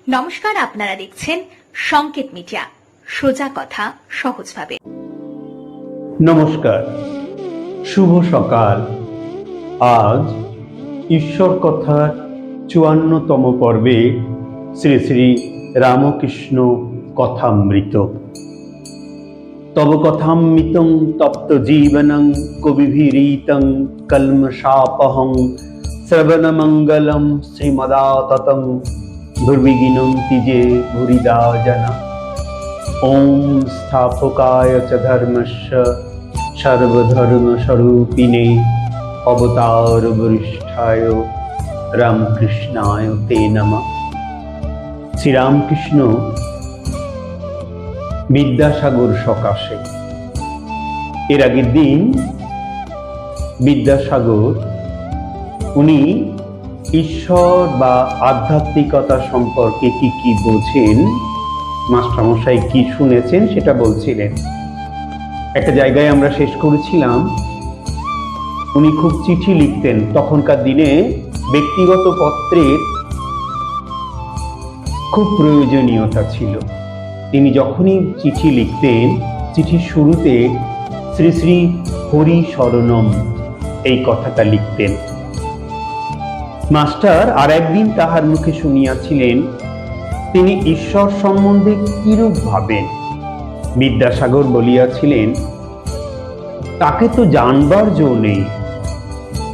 নমস্কার, আপনারা দেখছেন সংকেত মিডিয়া, সোজা কথা সহজভাবে। নমস্কার, শুভ সকাল। আজ ঈশ্বর কথার ৫৪তম পর্বে শ্রী শ্রী রামকৃষ্ণ কথামৃত। তব কথামৃতং তপ্ত জীবনং কবিভিরীতং কলমশাপহং শ্রবণমঙ্গলম শ্রীমদাততং দুর্বিঘ্নন্তি যে ভুরিদা জনা। ওম স্থাপকায় চ ধর্মস্য সর্বধর্মস্বরূপিণে অবতার বরিষ্ঠায় রামকৃষ্ণায় তে নমঃ। শ্রীরামকৃষ্ণ বিদ্যাসাগর সকাশে। এর আগের দিন বিদ্যাসাগর উনি ঈশ্বর বা আধ্যাত্মিকতা সম্পর্কে কি কি বোঝেন, মাস্টারমশাই কি শুনেছেন সেটা বলছিলেন। একটা জায়গায় আমরা শেষ করেছিলাম, উনি খুব চিঠি লিখতেন। তখনকার দিনে ব্যক্তিগত পত্রের খুব প্রয়োজনীয়তা ছিল। তিনি যখনই চিঠি লিখতেন, চিঠির শুরুতে শ্রী শ্রী হরি শরণম এই কথাটা লিখতেন। মাস্টার আর একদিন তাহার মুখে শুনিয়াছিলেন তিনি ঈশ্বর সম্বন্ধে কিরূপ ভাবেন। বিদ্যাসাগর বলিয়াছিলেন, তাকে তো জানবার জো নেই,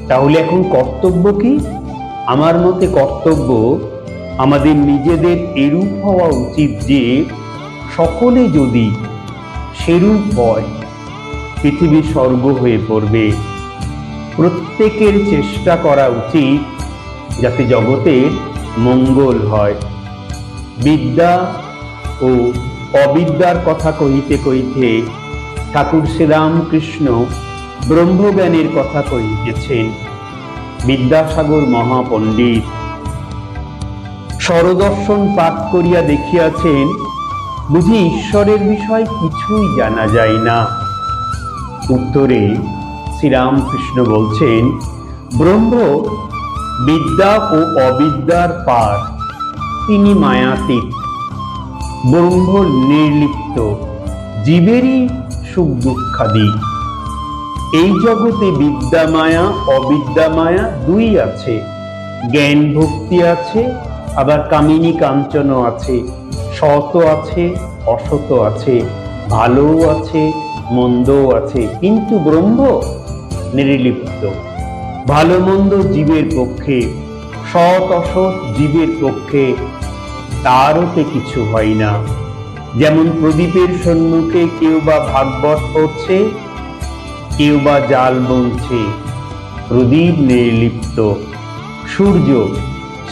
তাহলে এখন কর্তব্য কি? আমার মতে কর্তব্য আমাদের নিজেদের এরূপ হওয়া উচিত যে সকলে যদি সেরূপ হয় পৃথিবী স্বর্গ হয়ে পড়বে। প্রত্যেকের চেষ্টা করা উচিত যাতে জগতের মঙ্গল হয়। বিদ্যা ও অবিদ্যার কথা কহিতে কহিতে ঠাকুর শ্রীরামকৃষ্ণ ব্রহ্মজ্ঞানের কথা কহিতেছেন। বিদ্যাসাগর মহাপণ্ডিত স্বরদর্শন পাঠ করিয়া দেখিয়াছেন, বুঝি ঈশ্বরের বিষয় কিছুই জানা যায় না। উত্তরে শ্রীরামকৃষ্ণ বলছেন, ব্রহ্ম বিদ্যা ও অবিদ্যার পার, তিনি মায়াতীত। ব্রহ্ম নির্লিপ্ত, জীবেরই সুখ দুঃখাদি। এই জগতে বিদ্যা মায়া অবিদ্যা মায়া দুই আছে, জ্ঞান ভক্তি আছে, আবার কামিনী কাঞ্চনও আছে, সৎ আছে অসৎ আছে, ভালোও আছে মন্দও আছে, কিন্তু ব্রহ্ম নির্লিপ্ত। ভালো মন্দ জীবের পক্ষে, সৎ অসৎ জীবের পক্ষে, তারও কিছু হয় না। যেমন প্রদীপের সম্মুখে কেউ বা ভাগবত পড়ছে, কেউ বা জাল বুনছে, প্রদীপ নির্লিপ্ত। সূর্য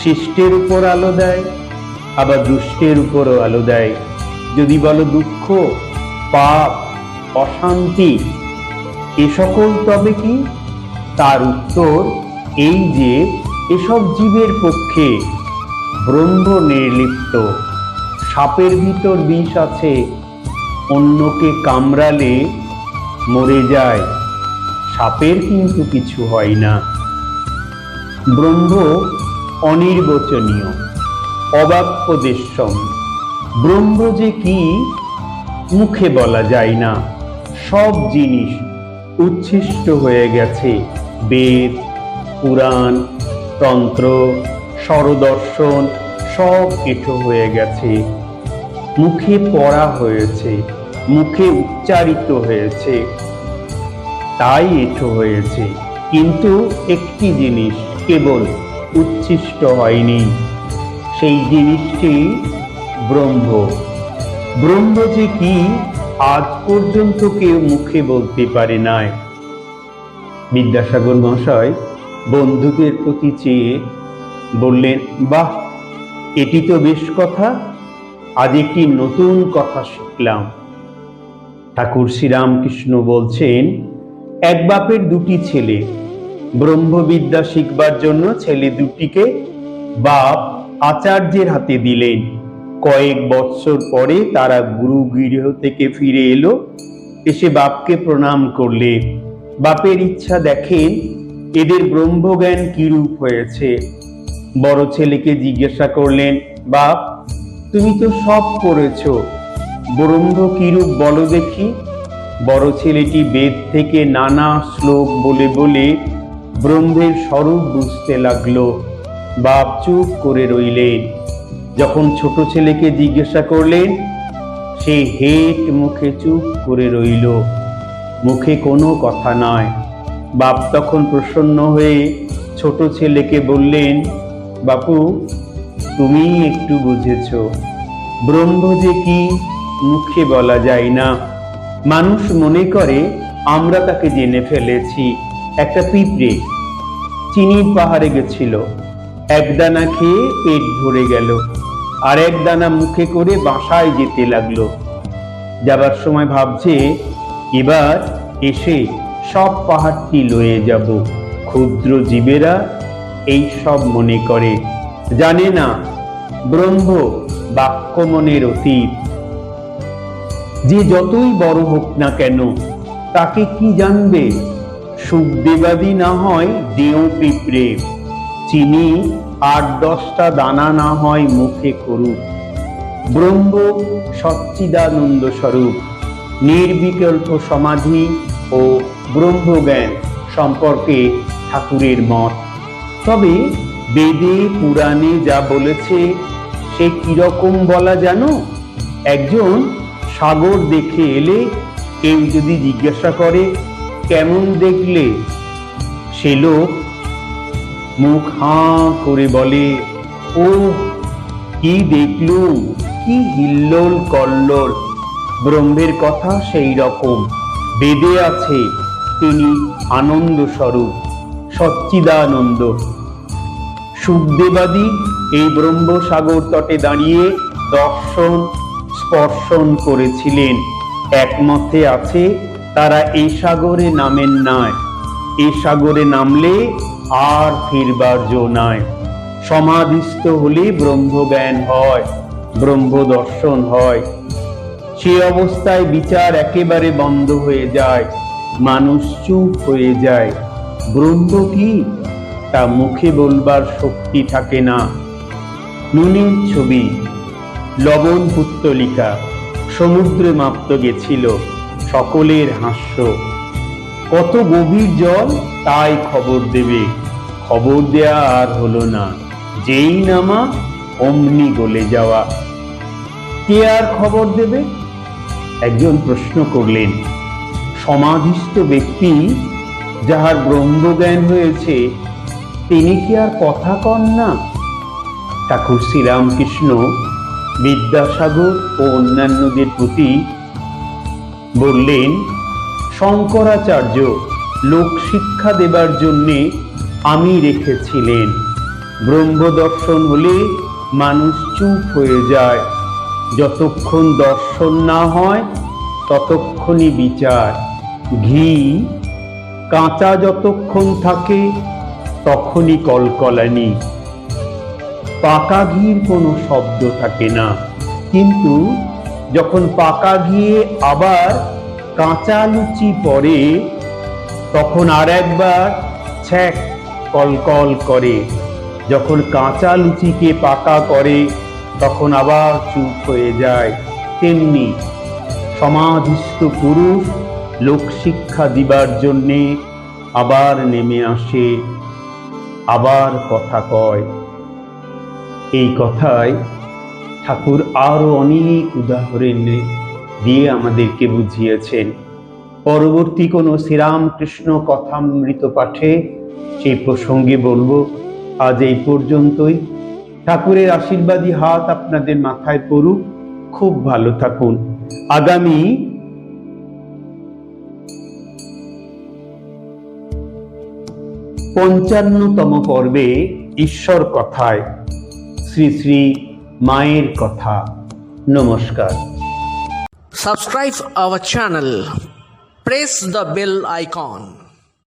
শিষ্টের উপর আলো দেয়, আবার দুষ্টের উপরও আলো দেয়। যদি বলো দুঃখ, পাপ, অশান্তি এ সকল তবে কি? তার উত্তর এই যে এসব জীবের পক্ষে ব্রহ্ম নির্লিপ্ত। সাপের ভিতর বিষ আছে, অন্যকে কামড়ালে মরে যায়, সাপের কিন্তু কিছু হয় না। ব্রহ্ম অনির্বচনীয়, অবাক্যদেশম। ব্রহ্ম যে কি মুখে বলা যায় না। সব জিনিস উচ্ছিষ্ট হয়ে গেছে, বেদ, পুরাণ, তন্ত্র, স্বরদর্শন সব এঁঠো হয়ে গেছে, মুখে পড়া হয়েছে, মুখে উচ্চারিত হয়েছে, তাই এঁঠো হয়েছে। কিন্তু একটি জিনিস কেবল উচ্ছিষ্ট হয়নি, সেই জিনিসটি ব্রহ্ম। ব্রহ্ম যে কি আজ পর্যন্ত কেউ মুখে বলতে পারে নাই। বিদ্যাসাগর মহাশয় বন্ধুদের প্রতি চেয়ে বললেন, বাহ, এটি তো বেশ কথা, আজ একটি নতুন কথা শিখলাম। ঠাকুর শ্রীরামকৃষ্ণ বলছেন, এক বাপের দুটি ছেলে, ব্রহ্মবিদ্যা শিখবার জন্য ছেলে দুটিকে বাপ আচার্যের হাতে দিলেন। কয়েক বৎসর পরে তারা গুরুগৃহ থেকে ফিরে এলো, এসে বাপকে প্রণাম করলে। বাপের ইচ্ছা দেখেন এদের ব্রহ্মজ্ঞান কিরূপ হয়েছে। বড় ছেলেকে জিজ্ঞাসা করলেন, বাপ তুমি তো সব করেছ, ব্রহ্ম কিরূপ বলো দেখি। বড় ছেলেটি বেদ থেকে নানা শ্লোক বলে বলে ব্রহ্মের স্বরূপ বুঝতে লাগলো। বাপ চুপ করে রইলেন। যখন ছোট ছেলেকে জিজ্ঞাসা করলেন, সে হেঁট মুখে চুপ করে রইল, মুখে কোনো কথা নয়। বাপ তখন প্রসন্ন হয়ে ছোট ছেলেকে বললেন, বাপু, তুমি একটু বুঝেছ, ব্রহ্ম যে কি মুখে বলা যায় না। মানুষ মনে করে আমরা তাকে জেনে ফেলেছি। একটা পিঁপড়ে চিনির পাহাড়ে গেছিল, এক দানা খেয়ে পেট ভরে গেল, আর এক দানা মুখে করে বাসায় যেতে লাগলো। যাবার সময় ভাবছে, এবার এসে সব পাহাড়টি লয়ে যাব। ক্ষুদ্র জীবেরা এই সব মনে করে, জানে না ব্রহ্ম বাক্য মনের অতীত। যে যতই বড় হোক না কেন, তাকে কি জানবে? সুখদেবাদী না হয় দেও পিঁপড়ে, চিনি ৮-১০টা দানা না হয় মুখে করুক। ব্রহ্ম সচ্চিদানন্দ স্বরূপ। নির্বিকল্প সমাধি ও ব্রহ্মজ্ঞান সম্পর্কে ঠাকুরের মত। তবে বেদে পুরাণে যা বলেছে সে কিরকম বলা জানো? একজন সাগর দেখে এলে কেউ যদি জিজ্ঞাসা করে, কেমন দেখলে? সে লোক মুখ হাঁ করে বলে, ও কি দেখলুম, কি হিল্লোল কল্লোল। ব্রহ্মের কথা সেই রকম। বেদে আছে তিনি আনন্দ স্বরূপ, সচ্চিদানন্দ। সুখদেবাদী এই ব্রহ্মসাগর তটে দাঁড়িয়ে দর্শন স্পর্শন করেছিলেন। একমতে আছে তারা এই সাগরে নামেন নাই। এই সাগরে নামলে আর ফিরবার জো নাই। সমাধিস্থ হলে ব্রহ্মজ্ঞান হয়, ব্রহ্ম দর্শন হয়। সে অবস্থায় বিচার একেবারে বন্ধ হয়ে যায়, মানুষ চুপ হয়ে যায়। ব্রহ্ম কি তা মুখে বলবার শক্তি থাকে না। নুনের ছবি, লবণ পুত্তলিকা সমুদ্রে মাপতে গেছিল, সকলের হাস্য। কত গভীর জল তাই খবর দেবে, খবর দেয়া আর হলো না। যেই নামা অমনি গলে যাওয়া। কে আর খবর দেবে? একজন প্রশ্ন করলেন, সমাধিস্থ ব্যক্তি যাহার ব্রহ্মজ্ঞান হয়েছে, তিনি কি আর কথা কন না? ঠাকুর শ্রীরামকৃষ্ণ বিদ্যাসাগর ও অন্যান্যদের প্রতি বললেন, শঙ্করাচার্য লোক শিক্ষা দেবার জন্যে আমি রেখেছিলেন। ব্রহ্মদর্শন হলে মানুষ চুপ হয়ে যায়। যতক্ষণ দর্শন না হয় ততক্ষণই বিচার। ঘি কাঁচা যতক্ষণ থাকে তখনই কলকলানি। পাকা ঘির কোনো শব্দ থাকে না, কিন্তু যখন পাকা ঘিয়ে আবার কাঁচা লুচি পড়ে, তখন আর একবার ছ্যাক কলকল করে। যখন কাঁচা লুচিকে পাকা করে, তখন আবার চুপ হয়ে যায়। তেমনি সমাধিস্থ পুরুষ লোক শিক্ষা দিবার জন্যে আবার নেমে আসে, আবার কথা কয়। এই কথায় ঠাকুর আরো অনেক উদাহরণ দিয়ে আমাদেরকে বুঝিয়েছেন। পরবর্তী কোনো শ্রীরামকৃষ্ণ কথামৃত পাঠে সেই প্রসঙ্গে বলবো। আজ এই পর্যন্তই। ঠাকুরের আশীর্বাদী হাত আপনাদের মাথায় পড়ুক। খুব ভালো থাকুন। আগামী ৫৫তম পর্বে ঈশ্বর কথায় শ্রী শ্রী মায়ের কথা। নমস্কার। Subscribe our channel. Press the bell icon.